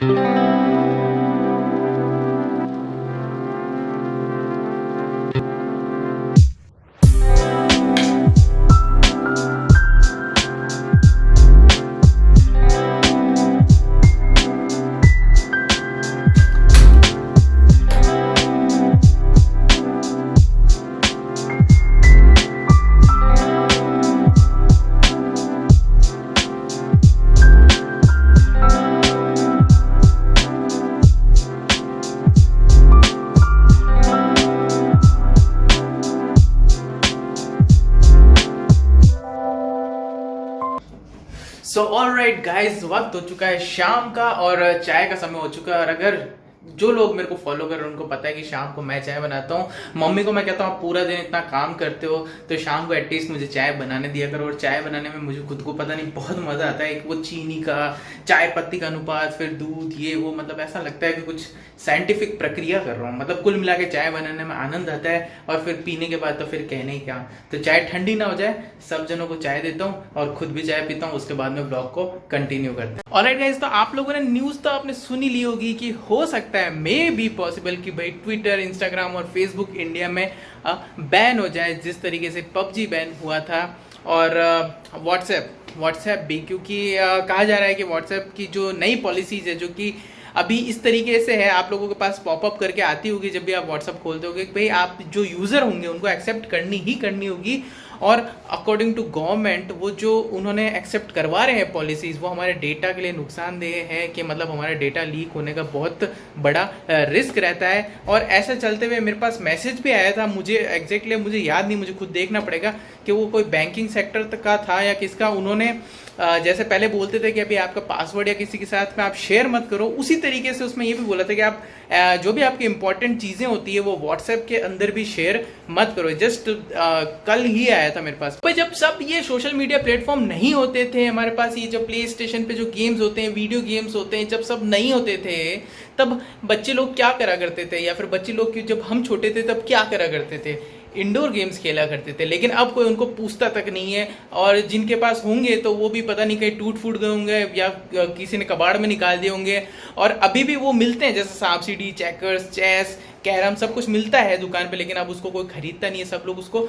So alright guys, वक्त हो चुका है शाम का और चाय का समय हो चुका है। और अगर जो लोग मेरे को फॉलो कर रहे हैं उनको पता है कि शाम को मैं चाय बनाता हूँ। मम्मी को मैं कहता हूँ आप पूरा दिन इतना काम करते हो तो शाम को एटलीस्ट मुझे चाय बनाने दिया करो। और चाय बनाने में मुझे खुद को पता नहीं बहुत मजा आता है। एक वो चीनी का, चाय पत्ती का अनुपात, फिर दूध, ये वो, मतलब ऐसा लगता है कि कुछ साइंटिफिक प्रक्रिया कर रहा हूँ। मतलब कुल मिला के चाय बनाने में आनंद आता है और फिर पीने के बाद तो फिर कहने ही क्या। तो चाय ठंडी ना हो जाए, सब जनों को चाय देता हूँ और खुद भी चाय पीता हूँ। उसके बाद में ब्लॉग को कंटिन्यू करते हैं। ऑलराइट गाइस, तो आप लोगों ने न्यूज तो आपने सुनी ली होगी कि हो सकता है मे बी पॉसिबल कि भाई ट्विटर, इंस्टाग्राम और फेसबुक इंडिया में बैन हो जाए, जिस तरीके से पबजी बैन हुआ था। और व्हाट्सएप भी, क्योंकि कहा जा रहा है कि व्हाट्सएप की जो नई पॉलिसीज है, जो कि अभी इस तरीके से है, आप लोगों के पास पॉपअप करके आती होगी जब भी आप व्हाट्सएप खोलते होगे कि भाई आप जो यूज़र होंगे उनको एक्सेप्ट करनी ही करनी होगी। और अकॉर्डिंग टू गवर्नमेंट वो जो उन्होंने एक्सेप्ट करवा रहे हैं पॉलिसीज़, वो हमारे डेटा के लिए नुकसानदेह है कि मतलब हमारा डेटा लीक होने का बहुत बड़ा रिस्क रहता है। और ऐसा चलते हुए मेरे पास मैसेज भी आया था, मुझे एग्जैक्टली मुझे याद नहीं, मुझे खुद देखना पड़ेगा कि वो कोई बैंकिंग सेक्टर तक का था या किसका। उन्होंने जैसे पहले बोलते थे कि अभी आपका पासवर्ड या किसी के साथ में आप शेयर मत करो, उसी तरीके से उसमें ये भी बोला था कि आप जो भी आपकी इंपॉर्टेंट चीज़ें होती है वो व्हाट्सएप के अंदर भी शेयर मत करो। जस्ट कल ही आया था मेरे पास। भाई जब सब ये सोशल मीडिया प्लेटफॉर्म नहीं होते थे, हमारे पास ये जो प्ले स्टेशन पे जो गेम्स होते हैं, वीडियो गेम्स होते हैं, जब सब नहीं होते थे तब बच्चे लोग क्या करा करते थे, या फिर बच्चे लोग जब हम छोटे थे तब क्या करा करते थे, इंडोर गेम्स खेला करते थे। लेकिन अब कोई उनको पूछता तक नहीं है, और जिनके पास होंगे तो वो भी पता नहीं कहीं टूट फूट गए होंगे या किसी ने कबाड़ में निकाल दिए होंगे। और अभी भी वो मिलते हैं, जैसे सांप सीढ़ी, चेकर्स, चेस, कैरम, सब कुछ मिलता है दुकान पे, लेकिन अब उसको कोई खरीदता नहीं है, सब लोग उसको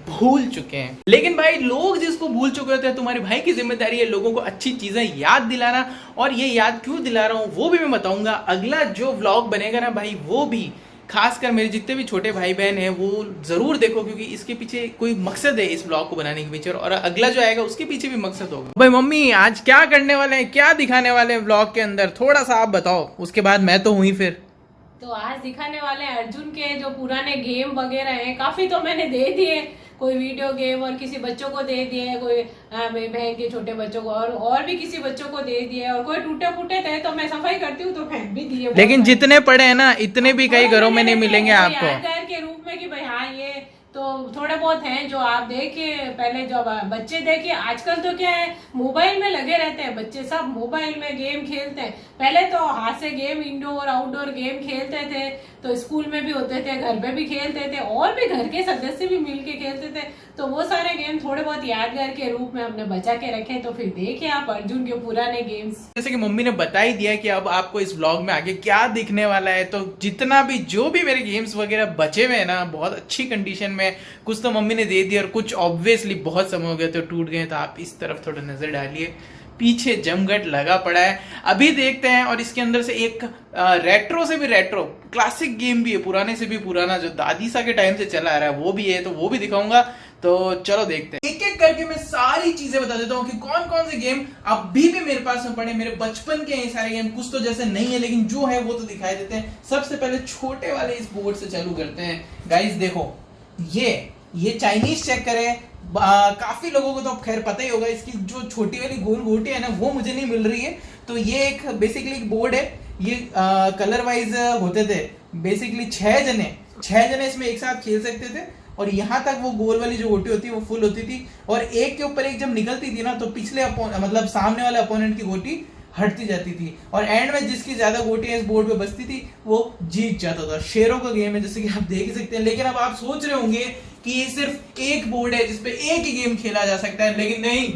भूल चुके हैं। लेकिन भाई लोग जिसको भूल चुके होते हैं, तुम्हारे भाई की जिम्मेदारी है लोगों को अच्छी चीजें याद दिलाना। और ये याद क्यों दिला रहा हूँ वो भी मैं बताऊंगा। अगला जो व्लॉग बनेगा ना भाई, वो भी खासकर मेरे जितने भी छोटे भाई बहन हैं वो जरूर देखो, क्योंकि इसके पीछे कोई मकसद है इस ब्लॉग को बनाने के पीछे, और अगला जो आएगा उसके पीछे भी मकसद होगा। भाई मम्मी आज क्या करने वाले हैं, क्या दिखाने वाले हैं ब्लॉग के अंदर, थोड़ा सा आप बताओ, उसके बाद मैं तो हूँ ही। फिर तो आज दिखाने वाले हैं अर्जुन के जो पुराने गेम वगैरह हैं, काफी तो मैंने दे दिए, कोई वीडियो गेम और किसी बच्चों को दे दिए, कोई मेरी बहन के छोटे बच्चों को और भी किसी बच्चों को दे दिए, और कोई टूटे फूटे थे तो मैं सफाई करती हूँ तो फेंक भी दिए। लेकिन जितने पड़े हैं ना इतने भी कई घरों में नहीं मिलेंगे आपको यादगार के रूप में कि भाई हाँ ये तो थोड़े बहुत हैं जो आप देखिए। पहले जो बच्चे देखिए, आजकल तो क्या है मोबाइल में लगे रहते हैं बच्चे, सब मोबाइल में गेम खेलते हैं। पहले तो हाथ से गेम, इंडोर आउटडोर गेम खेलते थे, तो स्कूल में भी होते थे, घर पे भी खेलते थे, और भी घर के सदस्य भी मिलके खेलते थे। तो वो सारे गेम थोड़े बहुत यादगार के रूप में हमने बचा के रखे। तो फिर देखिए आप अर्जुन के पुराने गेम्स। जैसे कि मम्मी ने बता ही दिया कि अब आपको इस ब्लॉग में आगे क्या दिखने वाला है, तो जितना भी जो भी मेरे गेम्स वगैरह बचे हुए हैं ना, बहुत अच्छी कंडीशन में, कुछ तो मम्मी ने दे दिया और कुछ ऑब्वियसली बहुत समय हो गए तो टूट गए। तो आप इस तरफ थोड़ा नजर डालिए, पीछे जमघट लगा पड़ा है। अभी देखते हैं। और इसके अंदर से एक रेट्रो से भी रेट्रो क्लासिक गेम भी है, पुराने से भी पुराना, जो दादी सा के टाइम से चला आ रहा है वो भी है, तो वो भी दिखाऊंगा। तो चलो देखते हैं। एक एक करके मैं सारी चीजें बता देता हूँ कि कौन कौन से गेम अभी भी मेरे पास में पड़े, मेरे बचपन के हैं सारे गेम। कुछ तो जैसे नहीं है लेकिन जो है वो तो दिखाई देते हैं। सबसे पहले छोटे वाले इस बोर्ड से चालू करते हैं। गाइस देखो, ये चाइनीज चेकर है। काफी लोगों को तो खैर पता ही होगा, इसकी जो छोटी वाली गोल गोटी है ना वो मुझे नहीं मिल रही है। तो ये एक बेसिकली एक बोर्ड है, ये कलर वाइज होते थे। बेसिकली 6 जने इसमें एक साथ खेल सकते थे, और यहाँ तक वो गोल वाली जो गोटी होती है वो फुल होती थी, और एक के ऊपर एक जब निकलती थी ना तो पिछले मतलब सामने वाले अपोनेंट की गोटी हटती जाती थी, और एंड में जिसकी ज्यादा गोटियां इस बोर्ड पे बचती थी वो जीत जाता था। शेरों का गेम है जैसे कि आप देख सकते हैं। लेकिन अब आप सोच रहे होंगे कि ये सिर्फ एक बोर्ड है जिसपे एक ही गेम खेला जा सकता है, लेकिन नहीं,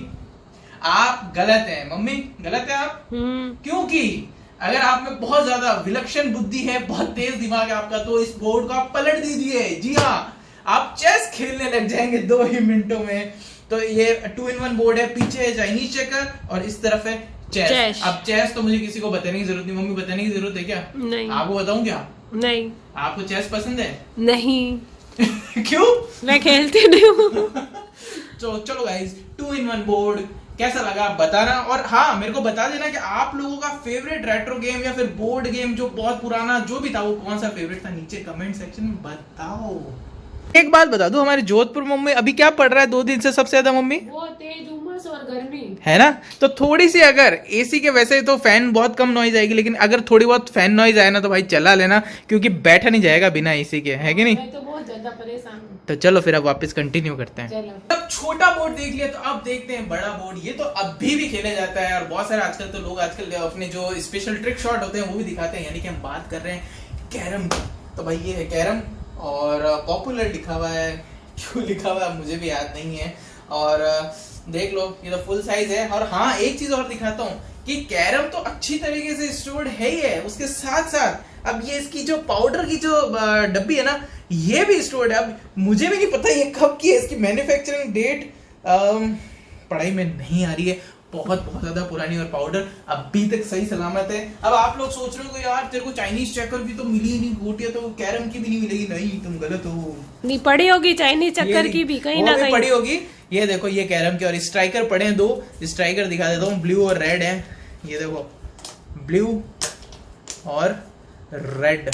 आप गलत हैं मम्मी, गलत है आप। क्योंकि अगर आप में बहुत ज्यादा विलक्षण बुद्धि है, बहुत तेज दिमाग है आपका, तो इस बोर्ड को आप पलट दीजिए। जी हाँ, आप चेस खेलने लग जाएंगे 2 ही मिनटों में। तो ये 2-in-1 बोर्ड है, पीछे है चाइनीज चेकर और इस तरफ है चेस। अब चेस तो मुझे किसी को बताने की जरूरत नहीं, मम्मी बताने की जरूरत है क्या? नहीं। आपको बताऊं क्या? नहीं। आपको चेस पसंद है? नहीं। क्यों? मैं खेलती नहीं हूँ। तो चलो गाइस, 2-in-1 बोर्ड कैसा लगा आप बताना, और हाँ मेरे को बता देना कि आप लोगों का फेवरेट रेट्रो गेम या फिर बोर्ड गेम जो बहुत पुराना जो भी था वो कौन सा फेवरेट था, नीचे कमेंट सेक्शन में बताओ। एक बात बता दो, हमारे जोधपुर मम्मी अभी क्या पड़ रहा है 2 दिन से सबसे ज्यादा मम्मी? वो तेज उमस और गर्मी है ना, तो थोड़ी सी अगर एसी के, वैसे तो फैन बहुत कम नॉइज आएगी, लेकिन अगर थोड़ी बहुत फैन नॉइज आए ना तो भाई चला लेना, क्योंकि बैठा नहीं जाएगा बिना एसी के, है कि नहीं? मैं तो बहुत ज्यादा परेशान हूँ। तो चलो फिर अब वापस कंटिन्यू करते हैं। चलो। अब छोटा बोर्ड देख लिया, तो अब देखते हैं बड़ा बोर्ड। ये तो अभी भी खेला जाता है और बहुत सारे आजकल तो लोग आजकल अपने जो स्पेशल ट्रिक शॉट होते हैं वो भी दिखाते हैं, यानी कि हम बात कर रहे हैं कैरम की। तो भाई ये है कैरम और पॉपुलर लिखा हुआ है, क्यों लिखा हुआ है मुझे भी याद नहीं है। और देख लो ये तो फुल साइज है। और हाँ एक चीज और दिखाता हूँ कि कैरम तो अच्छी तरीके से स्टोर्ड है ही है, उसके साथ साथ अब ये इसकी जो पाउडर की जो डब्बी है ना ये भी स्टोर्ड है। अब मुझे भी नहीं पता ये कब की है, इसकी मैन्युफैक्चरिंग डेट पढ़ाई में नहीं आ रही है, बहुत बहुत ज्यादा पुरानी, और पाउडर अभी तक सही सलामत है। अब आप लोग सोच रहे हो यार तेरे को चाइनीज चेकर भी तो मिली ही नहीं, गोटियां तो कैरम की भी नहीं मिलेगी। नहीं, तुम गलत हो। नहीं पड़ी होगी चाइनीज चक्कर की भी कहीं ना कहीं पड़ी होगी। ये देखो ये कैरम की, और स्ट्राइकर पड़े हैं 2 स्ट्राइकर दिखा देता हूँ, ब्लू और रेड है। ये देखो ब्लू और रेड,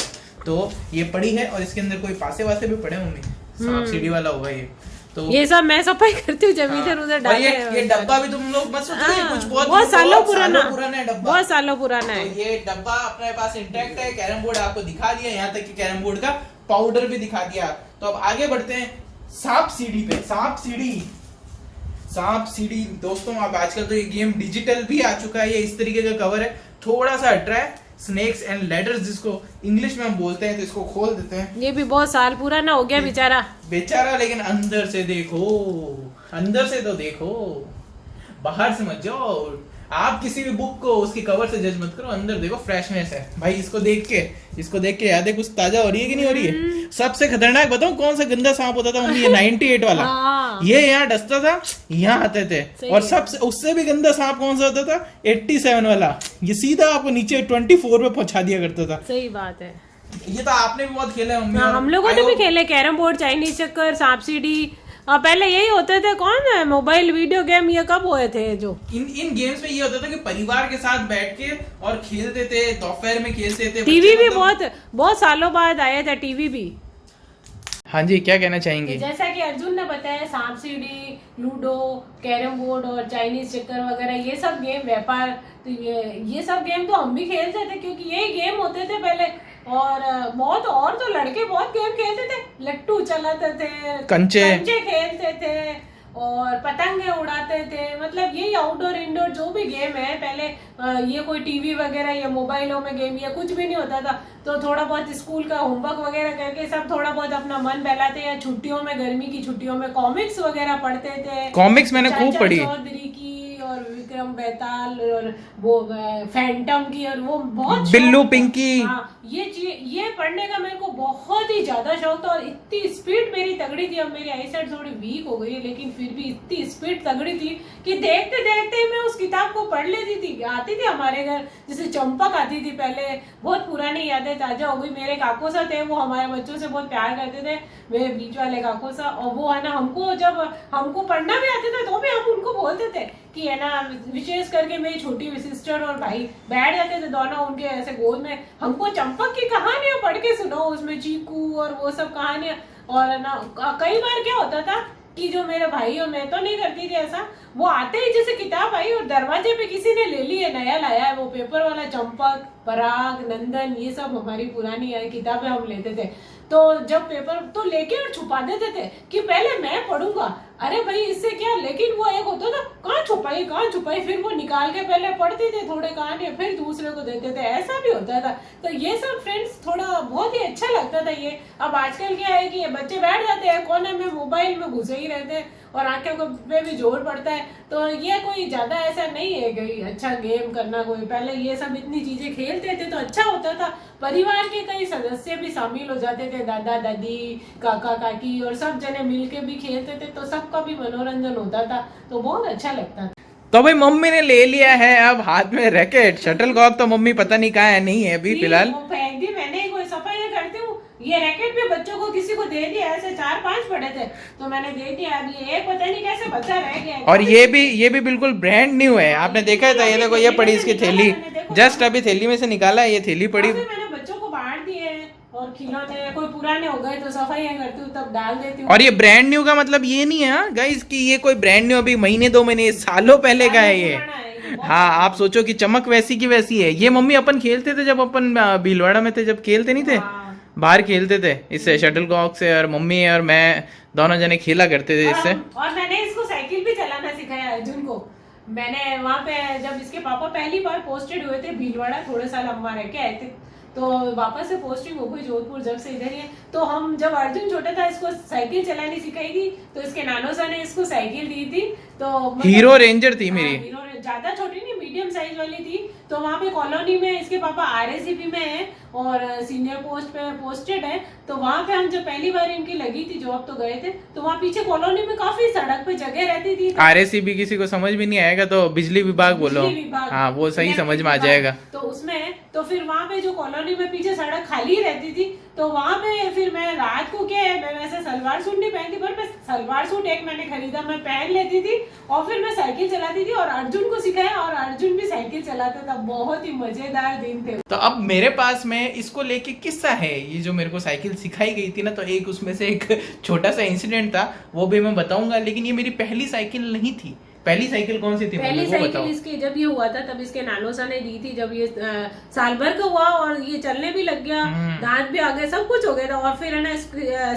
तो ये पड़ी है। और इसके अंदर कोई पासे वासे भी पड़े होंगे, सांप सीढ़ी वाला होगा ये। तो ये सब मैं सफाई करती हूँ जब इधर उधर डाल। ये डब्बा भी तुम लोग मत सोचो ये कुछ बहुत सालों पुराना है डब्बा, बहुत सालों पुराना है। तो ये डब्बा अपने पास इंटैक्ट है। कैरम बोर्ड आपको दिखा दिया, यहाँ तक कि कैरम बोर्ड का पाउडर भी दिखा दिया। तो अब आगे बढ़ते हैं सांप सीढ़ी पे। सांप सीढ़ी दोस्तों, अब आजकल तो ये गेम डिजिटल भी आ चुका है। ये इस तरीके का कवर है, थोड़ा सा हट रहा है, स्नेक्स एंड लैडर्स जिसको इंग्लिश में हम बोलते हैं। तो इसको खोल देते हैं। ये भी बहुत साल पुराना हो गया बेचारा, लेकिन अंदर से देखो, अंदर से तो देखो, बाहर से मत जाओ। आप किसी भी बुक को उसकी कवर से जज मत करो, अंदर देखो फ्रेशनेस है भाई। इसको देख के याद है कुछ ताजा हो रही है कि नहीं हो रही है। सबसे खतरनाक बताऊं कौन सा गंदा सांप होता था मम्मी? ये 98 वाला। ये यहाँ डसता था, यहाँ आते थे। और सबसे उससे भी गंदा सांप कौन सा होता था? 87 वाला। ये सीधा आपको नीचे 24 पे पहुंचा दिया करता था। सही बात है। ये तो आपने भी बहुत खेला है मम्मी। हम लोगों ने भी खेले कैरम बोर्ड, चाइनीज चक्कर, सांप सीढ़ी। पहले यही होते थे, कौन है मोबाइल वीडियो गेम ये कब हुए थे? जो इन गेम्स में ये होता था कि परिवार के साथ बैठ के और खेलते थे, दोपहर में खेलते थे। टीवी भी बहुत सालों बाद आया था टीवी भी। हाँ जी, क्या कहना चाहेंगे? जैसा कि अर्जुन ने बताया, सांप सीढ़ी, लूडो, कैरम बोर्ड और चाइनीज चक्कर वगैरह ये सब गेम, व्यापार, तो ये सब गेम तो हम भी खेलते थे, क्योंकि यही गेम होते थे पहले। और बहुत और तो लड़के बहुत गेम खेलते थे, लट्टू चलाते थे, कंचे खेलते थे और पतंगे उड़ाते थे। मतलब यही आउटडोर इंडोर जो भी गेम है पहले, ये कोई टीवी वगैरह या मोबाइलों में गेम या कुछ भी नहीं होता था। तो थोड़ा बहुत स्कूल का होमवर्क वगैरह करके सब थोड़ा बहुत अपना मन बहलाते, या छुट्टियों में, गर्मी की छुट्टियों में कॉमिक्स वगैरह पढ़ते थे। कॉमिक्स मैंने खूब पढ़ी, चौधरी की और विक्रम बेताल और वो फैंटम की, और वो बहुत बिल्लू पिंकी। हाँ, ये पढ़ने का मेरे को बहुत ही ज्यादा शौक था। और इतनी स्पीड मेरी तगड़ी थी, अब मेरी आईसाइट थोड़ी वीक हो गई है, लेकिन फिर भी इतनी स्पीड तगड़ी थी कि देखते देखते मैं उस किताब को पढ़ लेती थी। आती थी हमारे घर, जैसे चंपक आती थी पहले, बहुत पुरानी यादें ताजा हो गई। मेरे काको सा थे, वो हमारे बच्चों से बहुत प्यार करते थे, मेरे बीच वाले काको सा। और वो है ना, हमको जब हमको पढ़ना भी आते थे तो भी हम उनको बोलते थे कि है ना, विशेष करके मेरी छोटी सिस्टर और भाई बैठ जाते थे दोनों उनके ऐसे गोद में, हमको चंपक की कहानियां पढ़ के सुनाओ, उसमें चीकू और वो सब कहानियां। और ना कई बार क्या होता था कि जो मेरे भाई और मैं तो नहीं करती थी ऐसा, वो आते ही जैसे किताब आई और दरवाजे पे किसी ने ले ली है, नया लाया है वो पेपर वाला, चंपक, पराग, नंदन, ये सब हमारी पुरानी किताबें हम लेते थे। तो जब पेपर तो लेके और छुपा देते थे कि पहले मैं पढ़ूंगा। अरे भाई इससे क्या, लेकिन वो एक होता था कहाँ छुपाई, फिर वो निकाल के पहले पढ़ते थे थोड़े कहानी, फिर दूसरे को देते थे, ऐसा भी होता था। तो ये सब फ्रेंड्स थोड़ा बहुत ही अच्छा लगता था ये। अब आजकल क्या है कि ये बच्चे बैठ जाते हैं कोने में, मोबाइल में घुसे ही रहते हैं और आंखों को पे भी जोर पड़ता है। तो ये कोई ज्यादा ऐसा नहीं है कि अच्छा गेम करना कोई, पहले ये सब इतनी चीजें खेलते थे तो अच्छा होता था, परिवार के कई सदस्य भी शामिल हो जाते थे, दादा दादी काका काकी और सब जने मिलके भी खेलते थे, तो सबका भी मनोरंजन होता था, तो बहुत अच्छा लगता था। तो भाई मम्मी ने ले लिया है अब हाथ में रैकेट, शटलकॉक तो मम्मी पता नहीं कहाँ है, नहीं है अभी फिलहाल। वो फेंक दी मैंने, कोई सफाई करती हूँ, ये रैकेट भी बच्चों को किसी को दे दिया, ऐसे 4-5 पड़े थे तो मैंने दे दिया, अब ये एक पता नहीं कैसे बच्चा रह गया है। और ये भी बिल्कुल ब्रांड न्यू है, आपने देखा था, ये देखो ये पड़ी इसकी थैली, जस्ट अभी थैली में से निकाला है, ये थैली पड़ी। मैंने बच्चों को बांट दिए और खिलौने कोई पुराने हो गए तो सफाई करती हूँ तब डाल देती हूँ। और ये ब्रांड न्यू का मतलब ये नहीं है गाइस कि ये कोई ब्रांड न्यू अभी महीने 2 महीने सालों पहले का है ये। हाँ, आप सोचो कि चमक वैसी की वैसी है। ये मम्मी अपन खेलते थे जब अपन भीलवाड़ा में थे, जब खेलते नहीं थे, बाहर खेलते थे इससे, शटलकॉक से, और मम्मी और मैं दोनों जने खेला करते थे इससे। और मैंने इसको साइकिल भी चलाना सिखाया अर्जुन को। मैंने वहाँ पे जब इसके पापा पहली बार पोस्टेड हुए थे भीलवाड़ा, थोड़े साल अम्मा रह के आए थे, तो वापस से पोस्टिंग हो गई जोधपुर, जब से इधर ही है। तो हम जब अर्जुन छोटा था इसको साइकिल चलानी सिखाई थी, तो इसके नानो सा ने इसको साइकिल दी थी, तो हीरो रेंजर थी मेरी। हीरो ज्यादा छोटी नहीं, मीडियम साइज वाली थी। तो वहाँ पे कॉलोनी में इसके पापा आरएसीपी में है और सीनियर पोस्ट पे पोस्टेड है, तो वहाँ पे हम जब पहली बार इनकी लगी थी जॉब तो गए थे, तो वहाँ पीछे कॉलोनी में काफी सड़क पे जगह रहती थी। आरएसीपी किसी को समझ भी नहीं आएगा तो बिजली विभाग बोलो, हाँ वो सही समझ में आ जाएगा। तो उसमें तो फिर वहाँ पे जो कॉलोनी में पीछे सड़क खाली रहती थी, तो वहाँ पे फिर मैं रात को क्या है, मैं वैसे सलवार सूट नहीं पहनती, पर मैं सलवार सूट एक मैंने खरीदा, मैं पहन लेती थी और फिर मैं साइकिल चलाती थी और अर्जुन को सिखाया और अर्जुन भी साइकिल चलाता था। बहुत ही मजेदार दिन थे। तो अब मेरे पास में इसको लेके किस्सा है, ये जो मेरे को साइकिल सिखाई गई थी ना, तो एक उसमें से एक छोटा सा इंसिडेंट था, वो भी मैं बताऊंगा। लेकिन ये मेरी पहली साइकिल नहीं थी। पहली साइकिल कौन सी थी? पहली साइकिल इसकी जब ये हुआ था तब इसके नानोसा ने दी थी, जब ये साल भर का हुआ और ये चलने भी लग गया, दांत भी आ गए, सब कुछ हो गया था। और फिर है ना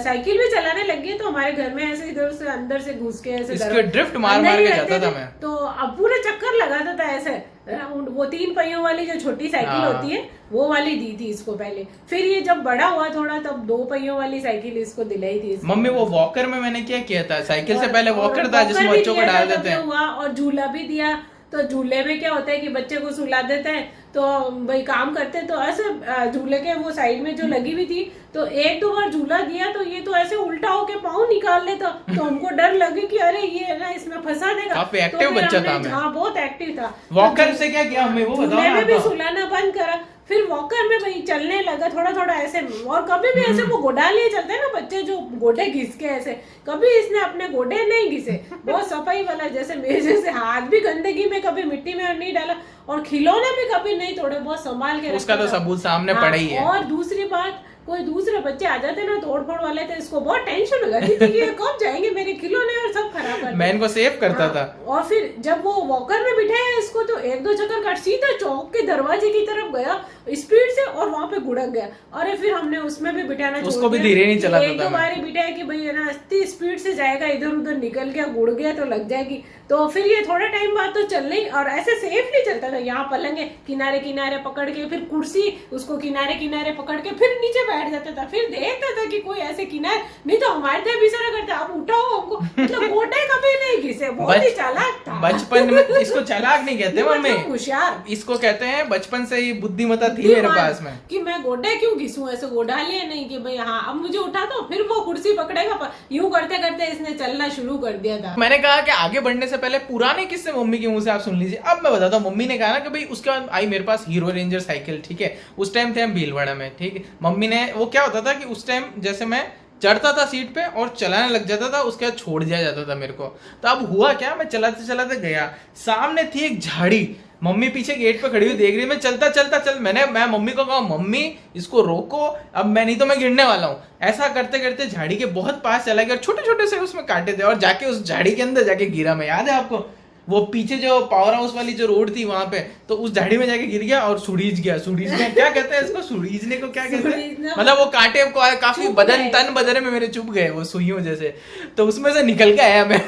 साइकिल भी चलाने लग गई, तो हमारे घर में ऐसे इधर से अंदर से घुस के ऐसे ड्रिफ्ट मार मार के जाता था मैं। तो अब पूरे चक्कर लगाता था ऐसे। वो 3 पहियों वाली जो छोटी साइकिल होती है वो वाली दी थी इसको पहले। फिर ये जब बड़ा हुआ थोड़ा तब 2 पहियों वाली साइकिल इसको दिलाई थी इसको। मम्मी वो वॉकर में मैंने क्या किया था, साइकिल से पहले वॉकर था जिसमें बच्चों को डाल देते हैं, और झूला भी दिया। तो झूले में क्या होता है कि बच्चे को सुला देते हैं, तो भाई काम करते, तो ऐसे झूले के वो साइड में जो लगी हुई थी, तो 1-2 बार झूला दिया तो ये तो ऐसे उल्टा होके पाँव निकाल लेता, तो हमको डर लगे कि अरे ये ना इसमें फंसा देगा। काफी एक्टिव बच्चा था मैं। हाँ बहुत एक्टिव था। वॉकर से क्या किया हमें वो बताओ ना। भी सुलाना बंद करा, फिर वॉकर में भाई चलने लगा थोड़ा थोड़ा ऐसे। और कभी भी ऐसे वो गोडा लिए चलते हैं ना बच्चे, जो गोडे घिस के ऐसे, कभी इसने अपने गोडे नहीं घिसे, बहुत सफाई वाला, जैसे मेरे जैसे हाथ भी गंदगी में कभी मिट्टी में नहीं डाला, और खिलौने भी कभी नहीं, थोड़े बहुत संभाल के उसका तो सबूत सामने पड़ा ही है। और दूसरी बात, कोई दूसरे बच्चे आ जाते ना तोड़ फोड़ वाले, थे इसको बहुत टेंशन हो जाती थी कि ये कब जाएंगे मेरे खिलौने और सब खराब कर। मैं इनको सेव करता था। और फिर जब वो वॉकर में बिठाया इसको, तो 1-2 चक्कर काट सीधा चौक के दरवाजे की तरफ गया स्पीड से और वहां पे गुड़क गया। अरे फिर हमने उसमें भी बिठाना, उसको भी धीरे नहीं चलाता था। 1-2 बार बिठाया कि भाई ना इतनी स्पीड से जाएगा, इधर उधर निकल गया, गुड़ गया तो लग जाएगी। तो फिर ये थोड़ा टाइम बाद तो चल नहीं, और ऐसे सेफली चलता था। यहाँ पलंग है, किनारे किनारे पकड़ के, फिर कुर्सी उसको किनारे किनारे पकड़ के फिर नीचे बैठ जाता था। फिर देखता था कि कोई ऐसे किनारे, नहीं तो हमारे थे भी सारा करते, आप उठाओ हमको, मतलब गोटे कभी नहीं घिसे, बहुत ही चालाक था। बचपन में इसको चालाक नहीं कहते मम्मी, होशियार इसको कहते हैं बचपन से ही बुद्धिमत्ता थी मेरे पास में, कि मैं गोडे क्यों घिसूं, ऐसे गोडा लिए नहीं कि भाई हाँ अब मुझे उठा दो, फिर वो कुर्सी पकड़ेगा। यूं करते करते इसने चलना शुरू कर दिया था। मैंने कहा कि आगे बढ़ने से पहले पुराने किस्से मम्मी के मुंह से आप सुन लीजिए। अब मैं बताता हूँ, मम्मी ने कहा ना कि भाई उसके बाद आई मेरे पास हीरो रेंजर साइकिल, ठीक है, उस टाइम थे हम भीलवाड़ा में, ठीक है। मम्मी ने वो क्या होता था कि उस टाइम जैसे मैं चढ़ता था सीट पे और चलाने लग जाता था, उसके बाद छोड़ दिया जाता था मेरे को। तो अब हुआ क्या, मैं चलाते चलाते गया, सामने थी एक झाड़ी, मम्मी पीछे गेट पे खड़ी हुई देख रही, मैं चलता मैं मम्मी को कहा मम्मी इसको रोको, अब मैं नहीं तो मैं गिरने वाला हूँ। ऐसा करते करते झाड़ी के बहुत पास चला गया और छोटे छोटे से उसमें काटे थे, और जाके उस झाड़ी के अंदर जाके गिरा मैं। याद है आपको वो पीछे जो पावर हाउस वाली जो रोड थी वहां पे, तो उस झाड़ी में जाके गिर गया और सुड़ीज गया। सुड़ीजने क्या कहते हैं इसको, सुड़ीजने को क्या कहते हैं, मतलब वो कांटे को काफी तन बदन में मेरे चुभ गए वो सुइयों जैसे, तो उसमें से निकल के आया मैं।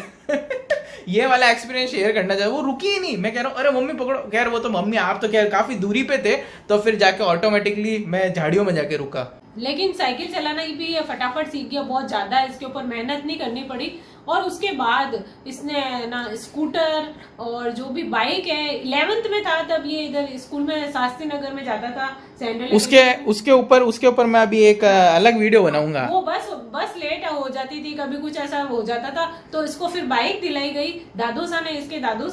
ये वाला एक्सपीरियंस शेयर करना चाहिए। वो रुकी ही नहीं, मैं कह रहा हूँ अरे मम्मी पकड़ो, खैर वो तो मम्मी आप तो खैर काफी दूरी पे थे, तो फिर जाके ऑटोमेटिकली मैं झाड़ियों में जाके रुका। लेकिन साइकिल चलाना भी ये फटाफट सीख गया, बहुत ज्यादा इसके ऊपर मेहनत नहीं करनी पड़ी। और उसके बाद इसने ना स्कूटर और जो भी बाइक है, 11th में था तब ये इधर स्कूल में शास्त्री नगर में जाता था सैंडल। उसके ऊपर मैं अभी एक अलग वीडियो बनाऊंगा। वो बस लेट हो जाती थी, कभी कुछ ऐसा हो जाता था तो इसको फिर बाइक दिलाई गई। दादू सा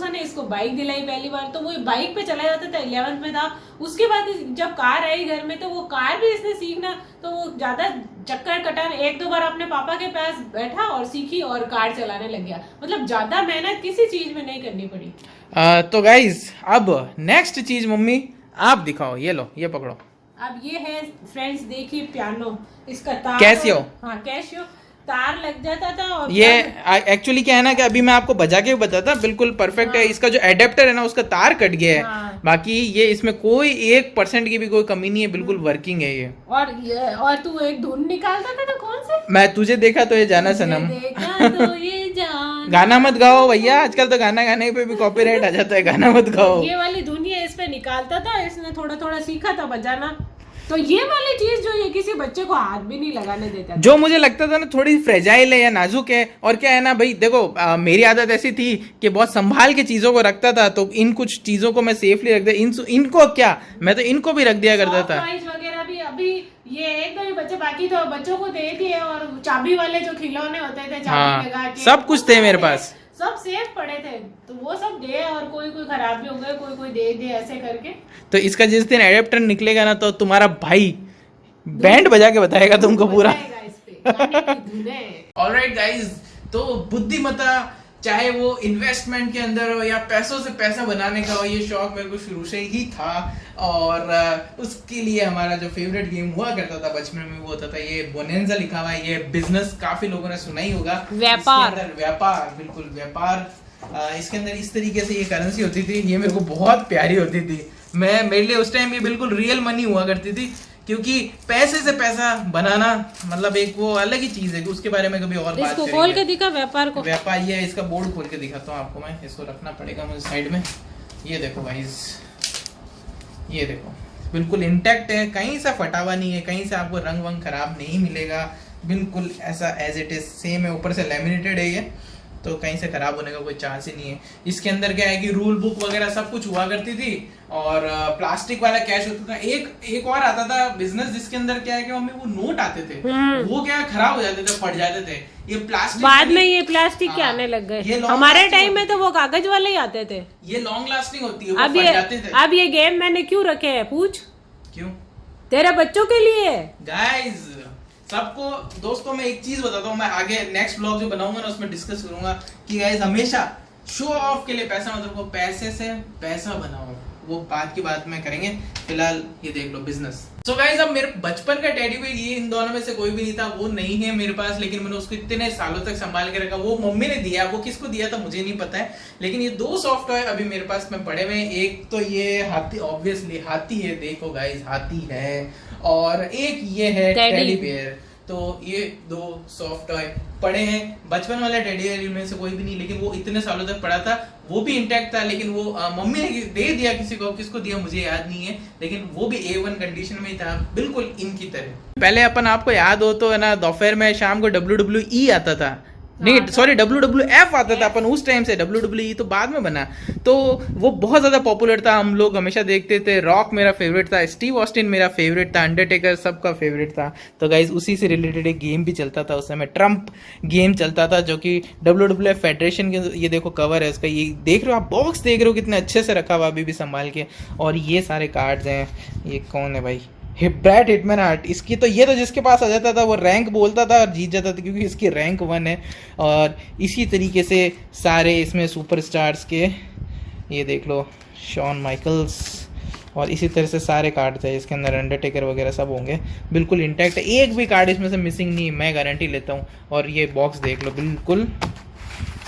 ने इसको बाइक दिलाई पहली बार, तो वो बाइक पे चला जाता था, 11th में था। उसके बाद जब कार आई घर में तो वो कार भी इसने सीखना, तो वो ज्यादा चक्कर कटा, 1-2 बार अपने पापा के पास बैठा और सीखी और कार चलाने लग गया। मतलब ज्यादा मेहनत किसी चीज में नहीं करनी पड़ी। तो गाइज अब नेक्स्ट चीज मम्मी आप दिखाओ, ये लो, ये पकड़ो। अब ये है फ्रेंड्स, देखिए पियानो, इसका तार कैसियो। हाँ कैसियो, तार लग जाता था। और ये एक्चुअली क्या है ना कि अभी मैं आपको बजा के बताता, बिल्कुल परफेक्ट है। इसका जो एडेप्टर है ना उसका तार कट गया है। हाँ। बाकी ये इसमें कोई 1% की भी कोई कमी नहीं है, बिल्कुल वर्किंग है ये। और तू एक धुन निकालता था ना, कौन से? मैं तुझे देखा तो ये जाना सनम। देखा तो ये जान। गाना मत गाओ भैया, आजकल तो गाना गाने पे भी कॉपीराइट आ जाता है, गाना मत गाओ। ये वाली धुन ये इस पे निकालता था, इसने थोड़ा थोड़ा सीखा था बजाना। तो ये वाली चीज जो ये किसी बच्चे को हाथ भी नहीं लगाने देता था। जो मुझे लगता था ना थोड़ी फ्रेजाइल है या नाजुक है, और क्या है ना भाई देखो, मेरी आदत ऐसी थी कि बहुत संभाल के चीजों को रखता था, तो इन कुछ चीजों को मैं सेफली रख दिया। इनको क्या, मैं तो इनको भी रख दिया करता था। वगैरह भी अभी ये एक दो ही बच्चे, बाकी तो बच्चों को दे दिए। और चाबी वाले जो खिलौने होते थे, चाबी लगा के, सब कुछ थे मेरे पास, सब सेफ पड़े थे, तो वो सब दे। और कोई खराब भी हो गए, कोई दे ऐसे करके। तो इसका जिस दिन एडेप्टर निकलेगा ना तो तुम्हारा भाई बैंड बजा के बताएगा तुमको पूरा। ऑलराइट गाइस, तो बुद्धिमत्ता, चाहे वो इन्वेस्टमेंट के अंदर हो या पैसों से पैसा बनाने का हो, ये शौक मेरे को शुरू से ही था। और उसके लिए हमारा जो फेवरेट गेम हुआ करता था बचपन में वो होता था ये बोनेंजा लिखा हुआ है। ये बिजनेस काफी लोगों ने सुना ही होगा, व्यापार, बिल्कुल व्यापार। इसके अंदर इस तरीके से ये करेंसी होती थी, ये मेरे को बहुत प्यारी होती थी। मेरे लिए उस टाइम ये बिल्कुल रियल मनी हुआ करती थी, क्योंकि पैसे से पैसा बनाना मतलब एक वो अलग ही चीज है। उसके बारे में कभी और बात करेंगे। खोल के दिखा व्यापार को। व्यापार ये है, इसका बोर्ड खोल के दिखाता हूँ आपको मैं। इसको रखना पड़ेगा मुझे साइड में। ये देखो गाइस, ये देखो बिल्कुल इंटैक्ट है, कहीं से फटा हुआ नहीं है, कहीं से आपको रंग वंग खराब नहीं मिलेगा, बिल्कुल ऐसा एज इट इज सेम है। ऊपर से लैमिनेटेड है ये, तो कहीं से खराब होने का कोई चांस ही नहीं है। इसके अंदर क्या है कि रूल बुक वगैरह सब कुछ हुआ करती थी, और प्लास्टिक वाला कैश होता था। एक और आता था बिजनेस, जिसके अंदर क्या है कि मम्मी वो नोट आते थे, वो क्या खराब हो जाते थे, फट जाते थे। ये प्लास्टिक बाद में ये प्लास्टिक के आने लग गए। हमारे टाइम में तो वो कागज वाले ही आते थे। ये लॉन्ग लास्टिंग होती है, वो फट जाते थे। अब ये गेम मैंने क्यों रखे हैं पूछ? क्यों? तेरे बच्चों के लिए। गाइस सबको दोस्तों मैं एक चीज बताता हूँ, मैं आगे नेक्स्ट ब्लॉग जो बनाऊंगा ना उसमें डिस्कस करूंगा कि गाइस हमेशा शो ऑफ के लिए पैसा मत रखो, पैसे से पैसा बनाओ, वो बात की बात में करेंगे। फिलहाल ये देख लो बिजनेस। सो गाइस अब मेरे बचपन का टेडी बियर ये इन दोनों में से कोई भी नहीं था, वो नहीं है मेरे पास, लेकिन मैंने उसको इतने सालों तक संभाल के रखा। वो मम्मी ने दिया, वो किसको दिया था मुझे नहीं पता है, लेकिन ये 2 सॉफ्ट टॉय अभी मेरे पास में पड़े हुए हैं। एक तो ये हाथी, ऑब्वियसली हाथी है, देखो गाइस हाथी है, और एक ये है टेडी बियर। तो ये 2 सॉफ्ट टॉय पड़े हैं। बचपन वाला टेडी बियर इनमें से कोई भी नहीं, लेकिन वो इतने सालों तक पड़ा था, वो भी इंटैक्ट था। लेकिन वो मम्मी ने दे दिया किसी को, किसको दिया मुझे याद नहीं है, लेकिन वो भी A1 कंडीशन में ही था, बिल्कुल इनकी तरह। पहले अपन आपको याद हो तो है ना, दोपहर में शाम को WWE आता था, नहीं सॉरी WWF आता था अपन उस टाइम से, WWE तो बाद में बना। तो वो बहुत ज़्यादा पॉपुलर था, हम लोग हमेशा देखते थे। रॉक मेरा फेवरेट था, स्टीव ऑस्टिन मेरा फेवरेट था, अंडरटेकर सबका फेवरेट था। तो गाइज उसी से रिलेटेड एक गेम भी चलता था उस समय, ट्रम्प गेम चलता था, जो कि WWF फेडरेशन के। ये देखो कवर है उसका, ये देख रहे हो आप, बॉक्स देख रहे हो कितने अच्छे से रखा हुआ अभी भी संभाल के। और ये सारे कार्ड्स हैं। ये कौन है भाई? Brad Hitman art. इसकी तो ये तो जिसके पास आ जाता था वो रैंक बोलता था और जीत जाता था, क्योंकि इसकी रैंक 1 है। और इसी तरीके से सारे इसमें सुपरस्टार्स के, ये देख लो शॉन माइकल्स, और इसी तरह से सारे कार्ड थे इसके अंदर, अंडरटेकर वगैरह सब होंगे, बिल्कुल इंटैक्ट है, एक भी कार्ड इसमें से मिसिंग नहीं, मैं गारंटी लेता हूँ। और ये बॉक्स देख लो बिल्कुल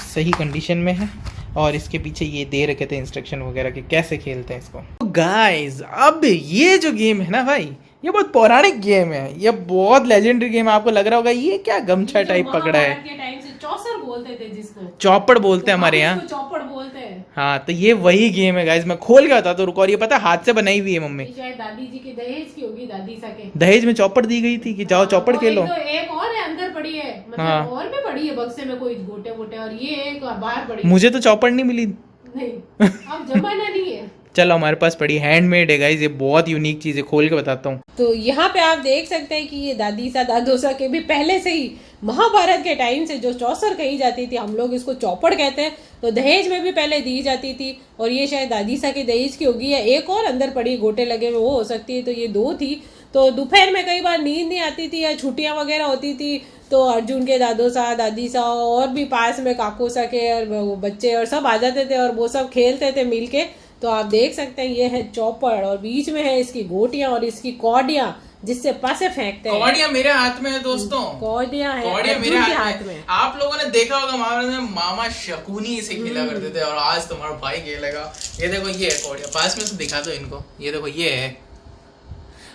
सही कंडीशन में है, और इसके पीछे ये दे रखे थे इंस्ट्रक्शन वगैरह कि कैसे खेलते हैं इसको। तो गाइस अब ये जो गेम है ना भाई, ये बहुत पौराणिक गेम है, ये बहुत लेजेंडरी गेम है। आपको लग रहा होगा ये क्या गमछा टाइप पकड़ा है। चौसर बोलते थे जिसको, चौपड़ बोलते हैं हमारे यहाँ, चौपड़ बोलते हैं। हाँ तो ये वही गेम है गाइज, मैं खोल के बताता हूँ रुको। और ये पता है हाथ से बनाई हुई है मम्मी। ये शायद दादी जी की दहेज की होगी, दादी सा के दहेज में चौपड़ दी गई थी कि जाओ चौपड़ खेलो। तो एक और है अंदर पड़ी है, मतलब हाँ। और भी पड़ी है बक्से में कोई गोटे वोटे, और ये एक बाहर पड़ी है। मुझे तो चौपड़ नहीं मिली। नहीं, अब जमाना नहीं है। चलो हमारे पास पड़ी, हैंडमेड है गाइज, ये बहुत यूनिक चीज है, खोल के बताता हूँ। तो यहाँ पे आप देख सकते हैं कि ये दादी सा दादो सा के भी पहले से ही महाभारत के टाइम से जो चौसर कही जाती थी, हम लोग इसको चौपड़ कहते हैं, तो दहेज में भी पहले दी जाती थी। और ये शायद दादी सा के दहेज की होगी, या एक और अंदर पड़ी गोटे लगे हुए वो हो सकती है। तो ये 2 थी। तो दोपहर में कई बार नींद नहीं आती थी या छुट्टियां वगैरह होती थी, तो अर्जुन के दादो सा दादी सा और भी पास में काकू सा के और वो बच्चे और सब आ जाते थे और वो सब खेलते थे मिल के। तो आप देख सकते हैं ये है चौपड़, और बीच में है इसकी गोटियां और इसकी कौडियां जिससे पासे फेंकते हैं। कौड़ियां मेरे हाथ में है दोस्तों, कौडियां है कौड़ियां मेरे अर्जुन के हाथ में। आप लोगों ने देखा होगा महाभारत में मामा शकुनी से खेला करते थे, और आज तुम्हारा भाई खेलेगा। ये देखो ये है कौड़िया, पास में से दिखा दो इनको, ये देखो ये है।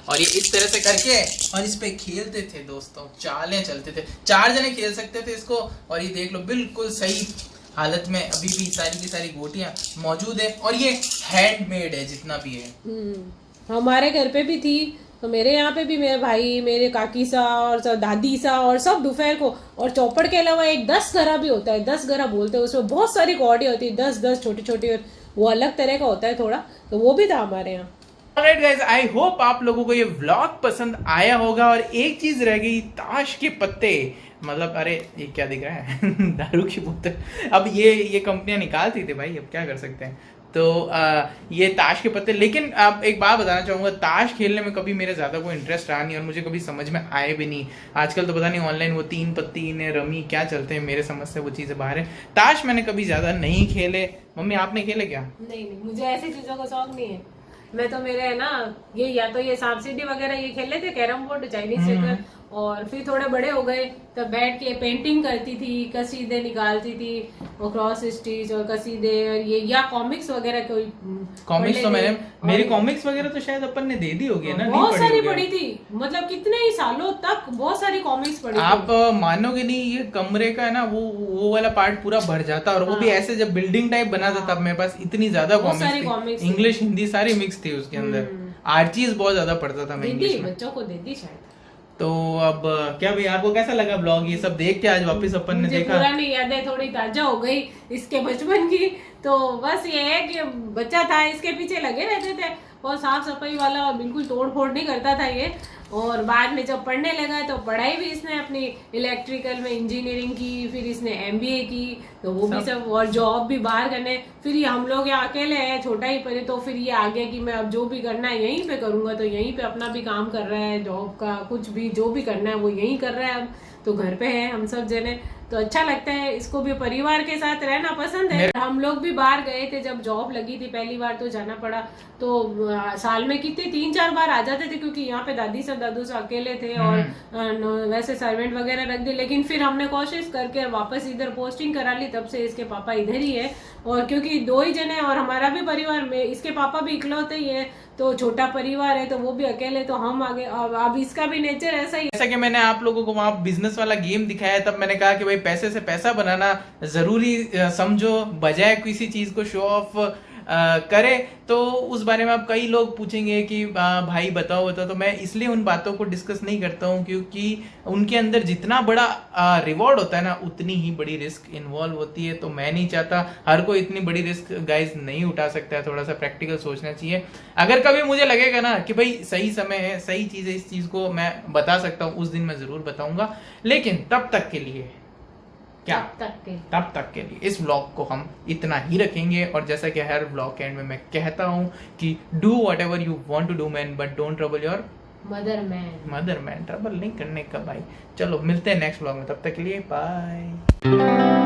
और ये इस तरह से करके और इस पे खेलते थे दोस्तों, चालें चलते थे, 4 जने खेल सकते थे इसको। और ये देख लो बिल्कुल सही हालत में अभी भी सारी की सारी गोटियां मौजूद है, और ये हैंडमेड है जितना भी है। हमारे घर पे भी थी, तो मेरे यहाँ पे भी मेरे भाई, मेरे काकी सा और सब दादी सा और सब दोपहर को। और चौपड़ के अलावा एक 10 गरा भी होता है, 10 गरा बोलते हैं, उसमें बहुत सारी कौड़ियाँ होती है, 10-10 छोटी छोटी, और वो अलग तरह का होता है थोड़ा, तो वो भी था हमारे यहाँ। Alright guys, I hope आप लोगों को ये व्लॉग पसंद आया होगा। और एक चीज रह गई, ताश के पत्ते, मतलब अरे ये क्या दिख रहा है दारू की बोतल। अब ये कंपनियां निकालती थी भाई, अब क्या कर सकते हैं। तो ये ताश के पत्ते, लेकिन अब एक बात बताना चाहूँगा, ताश खेलने में कभी मेरे ज़्यादा कोई इंटरेस्ट रहा नहीं और मुझे कभी समझ में आए भी नहीं। आजकल तो पता नहीं ऑनलाइन वो 3 पत्ती ने रमी क्या चलते हैं, मेरे समझ से वो चीज़ें बाहर है। ताश मैंने कभी ज़्यादा नहीं खेले। मम्मी आपने खेले क्या? नहीं, मुझे ऐसी चीज़ों का शौक नहीं है। मैं तो मेरे है ना ये या तो ये सांप सीढ़ी वगैरह ये खेल लेते, कैरम बोर्ड, चाइनीज चेकर, और फिर थोड़े बड़े हो गए तब बैठ के पेंटिंग करती थी, कसीदे निकालती थी, और क्रॉस स्टिच और कसीदे, और ये या कॉमिक्स वगैरह कोई कॉमिक्स तो मेरी कॉमिक्स वगैरह तो शायद अपन ने दे दी होगी ना, बहुत सारी पड़ी थी, मतलब कितने ही सालों तक बहुत सारी कॉमिक्स पड़ी थी। आप मानोगे नहीं, ये कमरे का है ना वो वाला पार्ट पूरा भर जाता, और वो भी ऐसे जब बिल्डिंग टाइप बना था तब मेरे पास इतनी ज्यादा कॉमिक्स थी, इंग्लिश हिंदी सारी मिक्स थी उसके अंदर। आर्चीज बहुत ज्यादा पढ़ता था मैं इंग्लिश में, बच्चों को देती शायद। तो अब क्या भाई, आपको कैसा लगा ब्लॉग ये सब देख के? आज वापस अपन ने देखा, पुरानी यादें थोड़ी ताजा हो गई इसके बचपन की। तो बस ये है कि बच्चा था, इसके पीछे लगे रहते थे, और साफ सफाई वाला बिल्कुल तोड़ फोड़ नहीं करता था ये। और बाद में जब पढ़ने लगा तो पढ़ाई भी इसने अपनी इलेक्ट्रिकल में इंजीनियरिंग की, फिर इसने MBA की, तो वो भी सब, और जॉब भी बाहर करने। फिर ये हम लोग यहाँ अकेले हैं, छोटा ही पड़े, तो फिर ये आ गया कि मैं अब जो भी करना है यहीं पे करूंगा, तो यहीं पे अपना भी काम कर रहा है, जॉब का कुछ भी जो भी करना है वो यहीं कर रहा है। अब तो घर पे है हम सब जने, तो अच्छा लगता है, इसको भी परिवार के साथ रहना पसंद है। हम लोग भी बाहर गए थे जब जॉब लगी थी पहली बार, तो जाना पड़ा, तो साल में कितने 3-4 बार आ जाते थे, क्योंकि यहाँ पे दादी से दादू से अकेले थे, और वैसे सर्वेंट वगैरह रख दिए। लेकिन फिर हमने कोशिश करके वापस इधर पोस्टिंग करा ली, तब से इसके पापा इधर ही है। और क्योंकि 2 ही जने, और हमारा भी परिवार में इसके पापा भी इकलौते ही है, तो छोटा परिवार है, तो वो भी अकेले, तो हम आगे। अब इसका भी नेचर ऐसा ही। जैसा कि मैंने आप लोगों को वहाँ बिजनेस वाला गेम दिखाया, तब मैंने कहा कि भाई पैसे से पैसा बनाना जरूरी समझो, बजाय किसी चीज को शो ऑफ करे। तो उस बारे में आप कई लोग पूछेंगे कि भाई बताओ, तो मैं इसलिए उन बातों को डिस्कस नहीं करता हूँ, क्योंकि उनके अंदर जितना बड़ा रिवॉर्ड होता है ना, उतनी ही बड़ी रिस्क इन्वॉल्व होती है। तो मैं नहीं चाहता, हर कोई इतनी बड़ी रिस्क गाइज नहीं उठा सकता है, थोड़ा सा प्रैक्टिकल सोचना चाहिए। अगर कभी मुझे लगेगा ना कि भाई सही समय है, सही चीज़ है, इस चीज़ को मैं बता सकता हूँ, उस दिन मैं ज़रूर बताऊँगा। लेकिन तब तक के लिए तब तक के लिए इस व्लॉग को हम इतना ही रखेंगे। और जैसा कि हर व्लॉग के एंड में मैं कहता हूँ कि do whatever you want to do man, but don't trouble your mother man. Trouble नहीं करने का भाई। चलो मिलते हैं नेक्स्ट व्लॉग में, तब तक के लिए बाय।